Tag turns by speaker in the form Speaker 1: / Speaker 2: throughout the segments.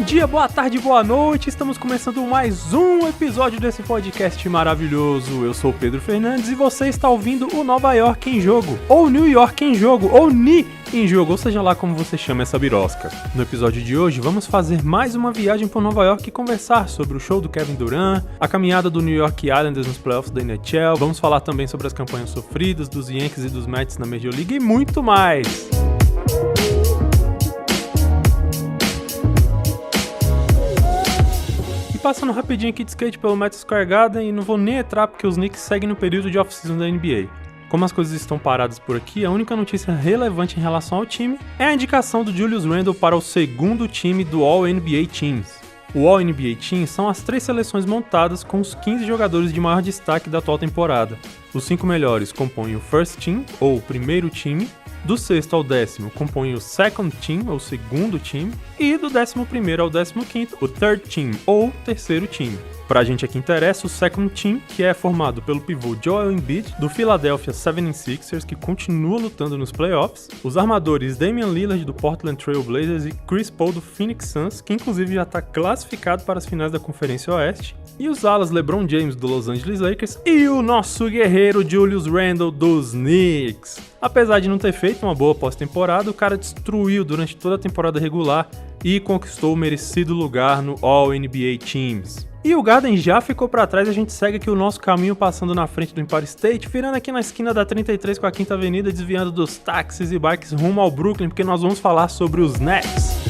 Speaker 1: Bom dia, boa tarde, boa noite, estamos começando mais um episódio desse podcast maravilhoso. Eu sou o Pedro Fernandes e você está ouvindo o Nova York em Jogo, ou New York em Jogo, ou NY em Jogo, ou seja lá como você chama essa birosca. No episódio de hoje vamos fazer mais uma viagem por Nova York e conversar sobre o show do Kevin Durant, a caminhada do New York Islanders nos playoffs da NHL, vamos falar também sobre as campanhas sofridas dos Yankees e dos Mets na Major League e muito mais. Passando rapidinho aqui de skate pelo Madison Square Garden e não vou nem entrar porque os Knicks seguem no período de off-season da NBA. Como as coisas estão paradas por aqui, a única notícia relevante em relação ao time é a indicação do Julius Randle para o segundo time do All-NBA Teams. O All-NBA Team são as 3 seleções montadas com os 15 jogadores de maior destaque da atual temporada. Os 5 melhores compõem o First Team, ou primeiro time, do 6º ao 10º compõem o Second Team, ou segundo time, e do 11º ao 15º, o Third Team, ou terceiro time. Pra gente aqui interessa o Second Team, que é formado pelo pivô Joel Embiid, do Philadelphia 76ers, que continua lutando nos playoffs, os armadores Damian Lillard, do Portland Trail Blazers, e Chris Paul, do Phoenix Suns, que inclusive já está classificado para as finais da Conferência Oeste, e os alas LeBron James, do Los Angeles Lakers, e o nosso guerreiro Julius Randle, dos Knicks. Apesar de não ter feito uma boa pós-temporada, o cara destruiu durante toda a temporada regular e conquistou o merecido lugar no All-NBA Teams. E o Garden já ficou pra trás e a gente segue aqui o nosso caminho passando na frente do Empire State, virando aqui na esquina da 33 com a 5ª Avenida, desviando dos táxis e bikes rumo ao Brooklyn, porque nós vamos falar sobre os Nets.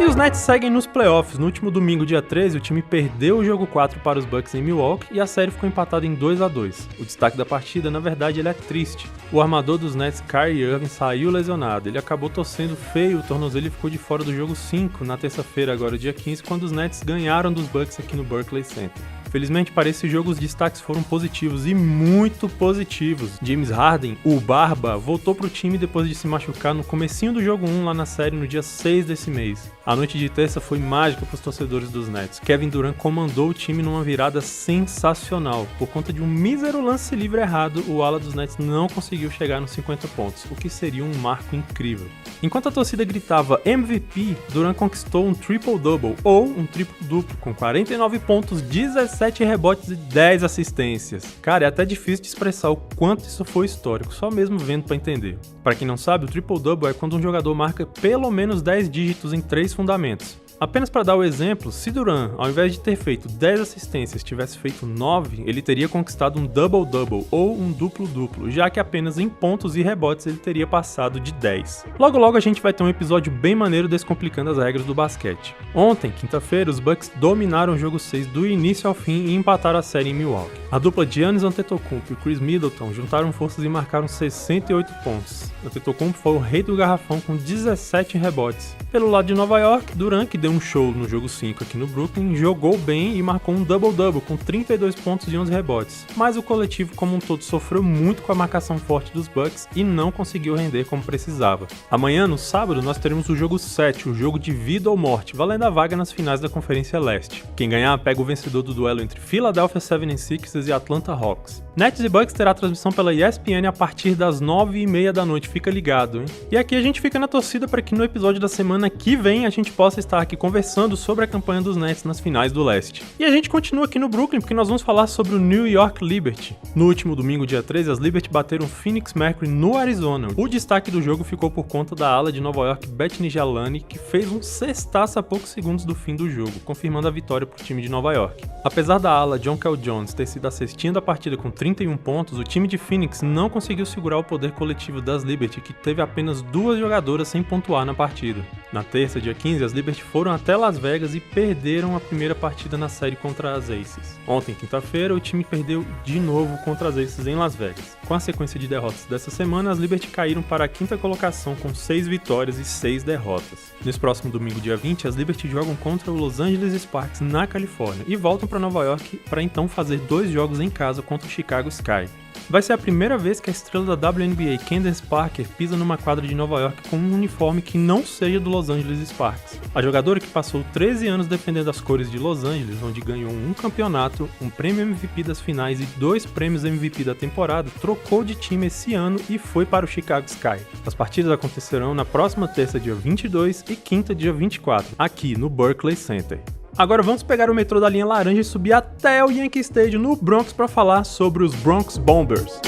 Speaker 1: E os Nets seguem nos playoffs. No último domingo, dia 13, o time perdeu o jogo 4 para os Bucks em Milwaukee e a série ficou empatada em 2-2. O destaque da partida, na verdade, ele é triste. O armador dos Nets, Kyrie Irving, saiu lesionado. Ele acabou torcendo feio o tornozelo e ficou de fora do jogo 5 na terça-feira, agora dia 15, quando os Nets ganharam dos Bucks aqui no Barclays Center. Felizmente, para esse jogo, os destaques foram positivos e muito positivos. James Harden, o Barba, voltou para o time depois de se machucar no comecinho do jogo 1 lá na série no dia 6 desse mês. A noite de terça foi mágica para os torcedores dos Nets. Kevin Durant comandou o time numa virada sensacional. Por conta de um mísero lance livre errado, o ala dos Nets não conseguiu chegar nos 50 pontos, o que seria um marco incrível. Enquanto a torcida gritava MVP, Durant conquistou um triple-double, ou um triplo-duplo, com 49 pontos, 17 rebotes e 10 assistências. Cara, é até difícil de expressar o quanto isso foi histórico, só mesmo vendo para entender. Para quem não sabe, o triple-double é quando um jogador marca pelo menos 10 dígitos em 3 fundamentos. Apenas para dar o exemplo, se Durant, ao invés de ter feito 10 assistências, tivesse feito 9, ele teria conquistado um double-double ou um duplo-duplo, já que apenas em pontos e rebotes ele teria passado de 10. Logo a gente vai ter um episódio bem maneiro descomplicando as regras do basquete. Ontem, quinta-feira, os Bucks dominaram o jogo 6 do início ao fim e empataram a série em Milwaukee. A dupla Giannis Antetokounmpo e Chris Middleton juntaram forças e marcaram 68 pontos. Antetokounmpo foi o rei do garrafão com 17 rebotes. Pelo lado de Nova York, Durant, que deu um show no jogo 5 aqui no Brooklyn, jogou bem e marcou um double-double com 32 pontos e 11 rebotes. Mas o coletivo como um todo sofreu muito com a marcação forte dos Bucks e não conseguiu render como precisava. Amanhã, no sábado, nós teremos o jogo 7, o jogo de vida ou morte, valendo a vaga nas finais da Conferência Leste. Quem ganhar pega o vencedor do duelo entre Philadelphia 76ers e Atlanta Hawks. Nets e Bucks terá transmissão pela ESPN a partir das 9h30 da noite, fica ligado, hein? E aqui a gente fica na torcida para que no episódio da semana que vem a gente possa estar aqui conversando sobre a campanha dos Nets nas finais do Leste. E a gente continua aqui no Brooklyn porque nós vamos falar sobre o New York Liberty. No último domingo, dia 13, as Liberty bateram o Phoenix Mercury no Arizona. O destaque do jogo ficou por conta da ala de Nova York, Bethany Jalani, que fez um cestaço a poucos segundos do fim do jogo, confirmando a vitória para o time de Nova York. Apesar da ala John Cal Jones ter sido a cestinha da partida com 31 pontos, o time de Phoenix não conseguiu segurar o poder coletivo das Liberty, que teve apenas 2 jogadoras sem pontuar na partida. Na terça, dia 15, as Liberty foram até Las Vegas e perderam a primeira partida na série contra as Aces. Ontem, quinta-feira, o time perdeu de novo contra as Aces em Las Vegas. Com a sequência de derrotas dessa semana, as Liberty caíram para a 5ª colocação com 6 vitórias e 6 derrotas. Nesse próximo domingo, dia 20, as Liberty jogam contra o Los Angeles Sparks na Califórnia e voltam para Nova York para então fazer 2 jogos em casa contra o Chicago Sky. Vai ser a primeira vez que a estrela da WNBA, Candace Parker, pisa numa quadra de Nova York com um uniforme que não seja do Los Angeles Sparks. A jogadora, que passou 13 anos defendendo as cores de Los Angeles, onde ganhou um campeonato, um prêmio MVP das finais e 2 prêmios MVP da temporada, trocou de time esse ano e foi para o Chicago Sky. As partidas acontecerão na próxima terça, dia 22, e quinta, dia 24, aqui no Barclays Center. Agora vamos pegar o metrô da linha laranja e subir até o Yankee Stadium no Bronx para falar sobre os Bronx Bombers.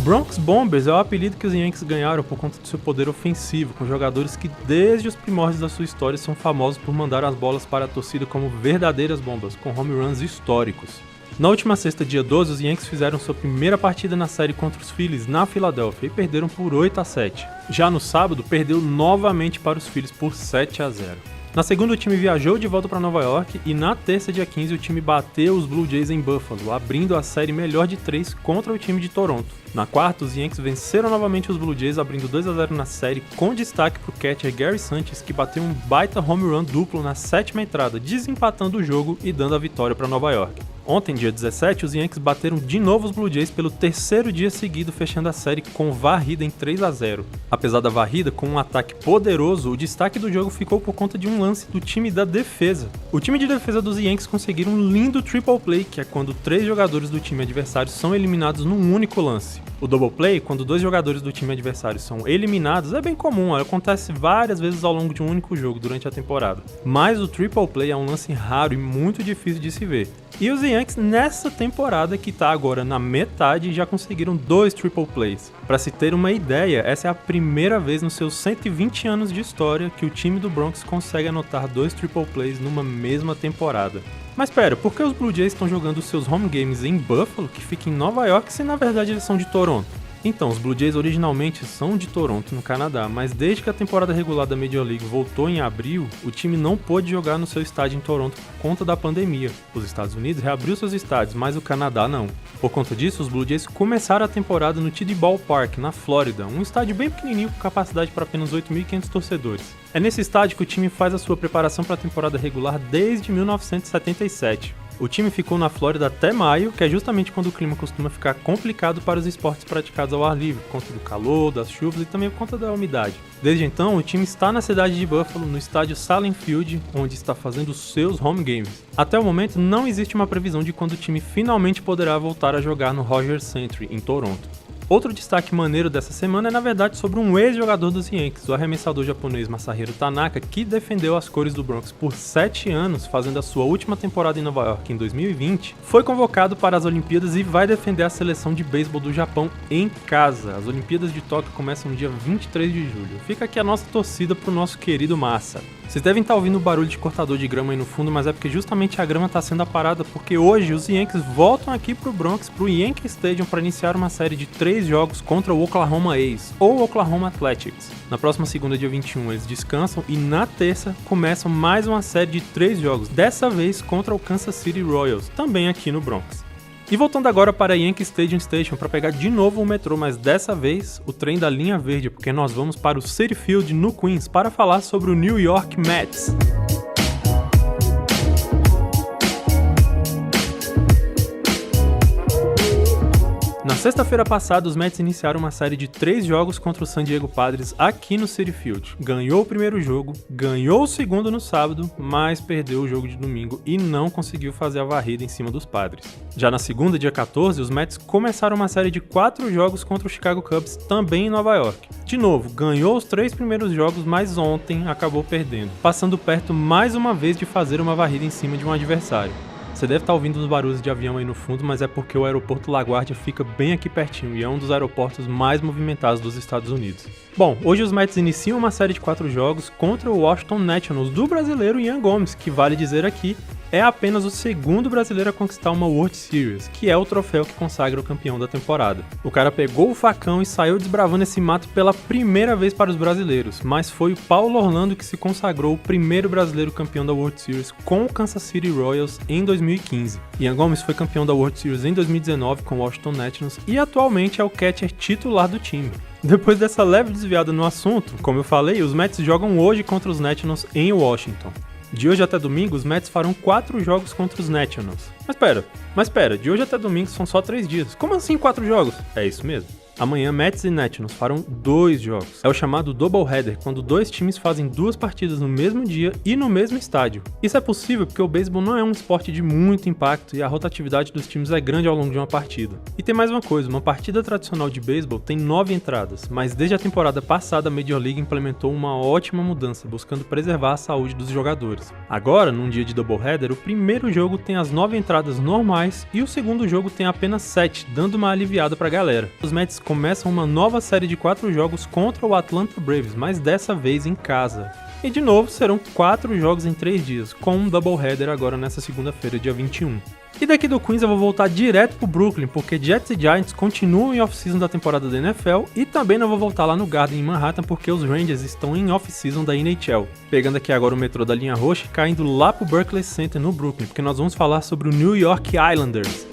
Speaker 1: Bronx Bombers é o apelido que os Yankees ganharam por conta do seu poder ofensivo, com jogadores que desde os primórdios da sua história são famosos por mandar as bolas para a torcida como verdadeiras bombas, com home runs históricos. Na última sexta, dia 12, os Yankees fizeram sua primeira partida na série contra os Phillies na Filadélfia e perderam por 8-7. Já no sábado, perdeu novamente para os Phillies por 7-0. Na segunda, o time viajou de volta para Nova York e na terça, dia 15, o time bateu os Blue Jays em Buffalo, abrindo a série melhor de 3 contra o time de Toronto. Na quarta, os Yankees venceram novamente os Blue Jays, abrindo 2-0 na série, com destaque para o catcher Gary Sanchez, que bateu um baita home run duplo na 7ª entrada, desempatando o jogo e dando a vitória para Nova York. Ontem, dia 17, os Yankees bateram de novo os Blue Jays pelo terceiro dia seguido, fechando a série com varrida em 3-0. Apesar da varrida, com um ataque poderoso, o destaque do jogo ficou por conta de um lance do time da defesa. O time de defesa dos Yankees conseguiram um lindo triple play, que é quando 3 jogadores do time adversário são eliminados num único lance. O double play, quando 2 jogadores do time adversário são eliminados, é bem comum, acontece várias vezes ao longo de um único jogo durante a temporada. Mas o triple play é um lance raro e muito difícil de se ver. E os Yankees, nessa temporada que está agora na metade, já conseguiram 2 triple plays. Para se ter uma ideia, essa é a primeira vez nos seus 120 anos de história que o time do Bronx consegue anotar 2 triple plays numa mesma temporada. Mas pera, por que os Blue Jays estão jogando seus home games em Buffalo, que fica em Nova York, se na verdade eles são de Toronto? Então, os Blue Jays originalmente são de Toronto, no Canadá, mas desde que a temporada regular da Major League voltou em abril, o time não pôde jogar no seu estádio em Toronto por conta da pandemia. Os Estados Unidos reabriu seus estádios, mas o Canadá não. Por conta disso, os Blue Jays começaram a temporada no TD Ballpark, na Flórida, um estádio bem pequenininho com capacidade para apenas 8.500 torcedores. É nesse estádio que o time faz a sua preparação para a temporada regular desde 1977. O time ficou na Flórida até maio, que é justamente quando o clima costuma ficar complicado para os esportes praticados ao ar livre, por conta do calor, das chuvas e também por conta da umidade. Desde então, o time está na cidade de Buffalo, no estádio Salem Field, onde está fazendo seus home games. Até o momento, não existe uma previsão de quando o time finalmente poderá voltar a jogar no Rogers Centre, em Toronto. Outro destaque maneiro dessa semana é, na verdade, sobre um ex-jogador dos Yankees, o arremessador japonês Masahiro Tanaka, que defendeu as cores do Bronx por 7 anos, fazendo a sua última temporada em Nova York em 2020, foi convocado para as Olimpíadas e vai defender a seleção de beisebol do Japão em casa. As Olimpíadas de Tóquio começam no dia 23 de julho. Fica aqui a nossa torcida pro nosso querido Massa. Vocês devem estar ouvindo o barulho de cortador de grama aí no fundo, mas é porque justamente a grama está sendo aparada, porque hoje os Yankees voltam aqui pro Bronx, pro Yankee Stadium, para iniciar uma série de 3 jogos contra o Oklahoma A's, ou Oklahoma Athletics. Na próxima segunda, dia 21, eles descansam e na terça começam mais uma série de 3 jogos, dessa vez contra o Kansas City Royals, também aqui no Bronx. E voltando agora para Yankee Stadium Station para pegar de novo o metrô, mas dessa vez o trem da linha verde, porque nós vamos para o Citi Field no Queens para falar sobre o New York Mets. Na sexta-feira passada, os Mets iniciaram uma série de 3 jogos contra o San Diego Padres aqui no Citi Field. Ganhou o primeiro jogo, ganhou o segundo no sábado, mas perdeu o jogo de domingo e não conseguiu fazer a varrida em cima dos Padres. Já na segunda, dia 14, os Mets começaram uma série de 4 jogos contra o Chicago Cubs, também em Nova York. De novo, ganhou os 3 primeiros jogos, mas ontem acabou perdendo, passando perto mais uma vez de fazer uma varrida em cima de um adversário. Você deve estar ouvindo os barulhos de avião aí no fundo, mas é porque o aeroporto LaGuardia fica bem aqui pertinho e é um dos aeroportos mais movimentados dos Estados Unidos. Bom, hoje os Mets iniciam uma série de 4 jogos contra o Washington Nationals do brasileiro Yan Gomes, que vale dizer aqui é apenas o segundo brasileiro a conquistar uma World Series, que é o troféu que consagra o campeão da temporada. O cara pegou o facão e saiu desbravando esse mato pela primeira vez para os brasileiros, mas foi o Paulo Orlando que se consagrou o primeiro brasileiro campeão da World Series com o Kansas City Royals em 2015. Ian Gomes foi campeão da World Series em 2019 com o Washington Nationals e atualmente é o catcher titular do time. Depois dessa leve desviada no assunto, como eu falei, os Mets jogam hoje contra os Nationals em Washington. De hoje até domingo, os Mets farão 4 jogos contra os Nationals. Mas pera, de hoje até domingo são só 3 dias. Como assim 4 jogos? É isso mesmo. Amanhã, Mets e Nationals farão 2 jogos. É o chamado doubleheader, quando 2 times fazem 2 partidas no mesmo dia e no mesmo estádio. Isso é possível porque o beisebol não é um esporte de muito impacto e a rotatividade dos times é grande ao longo de uma partida. E tem mais uma coisa, uma partida tradicional de beisebol tem 9 entradas, mas desde a temporada passada a Major League implementou uma ótima mudança, buscando preservar a saúde dos jogadores. Agora, num dia de doubleheader, o primeiro jogo tem as 9 entradas normais e o segundo jogo tem apenas 7, dando uma aliviada pra galera. Os Mets começam uma nova série de 4 jogos contra o Atlanta Braves, mas dessa vez em casa. E de novo serão 4 jogos em 3 dias, com um doubleheader agora nessa segunda-feira, dia 21. E daqui do Queens eu vou voltar direto pro Brooklyn, porque Jets e Giants continuam em off-season da temporada da NFL e também não vou voltar lá no Garden em Manhattan porque os Rangers estão em off-season da NHL. Pegando aqui agora o metrô da linha roxa e caindo lá pro Barclays Center no Brooklyn, porque nós vamos falar sobre o New York Islanders.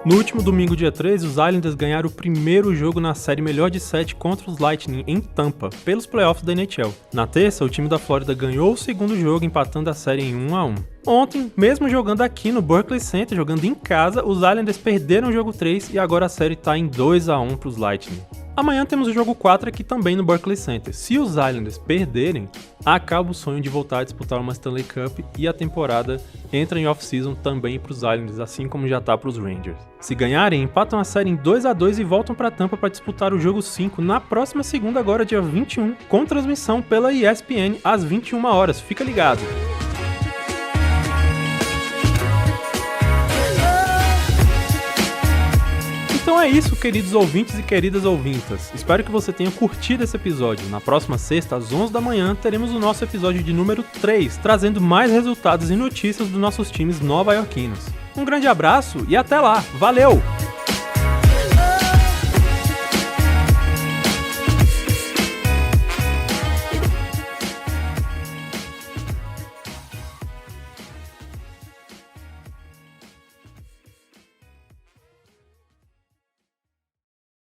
Speaker 1: No último domingo, dia 13, os Islanders ganharam o primeiro jogo na série melhor de 7 contra os Lightning em Tampa, pelos playoffs da NHL. Na terça, o time da Flórida ganhou o segundo jogo, empatando a série em 1-1. Ontem, mesmo jogando aqui no Barclays Center, jogando em casa, os Islanders perderam o jogo 3 e agora a série está em 2-1 para os Lightning. Amanhã temos o jogo 4 aqui também no Barclays Center. Se os Islanders perderem, acaba o sonho de voltar a disputar uma Stanley Cup e a temporada entra em off-season também para os Islanders, assim como já está para os Rangers. Se ganharem, empatam a série em 2-2 e voltam para Tampa para disputar o jogo 5 na próxima segunda, agora dia 21, com transmissão pela ESPN às 21 horas. Fica ligado! Então é isso, queridos ouvintes e queridas ouvintas. Espero que você tenha curtido esse episódio. Na próxima sexta, às 11 da manhã, teremos o nosso episódio de número 3, trazendo mais resultados e notícias dos nossos times nova-iorquinos. Um grande abraço e até lá! Valeu!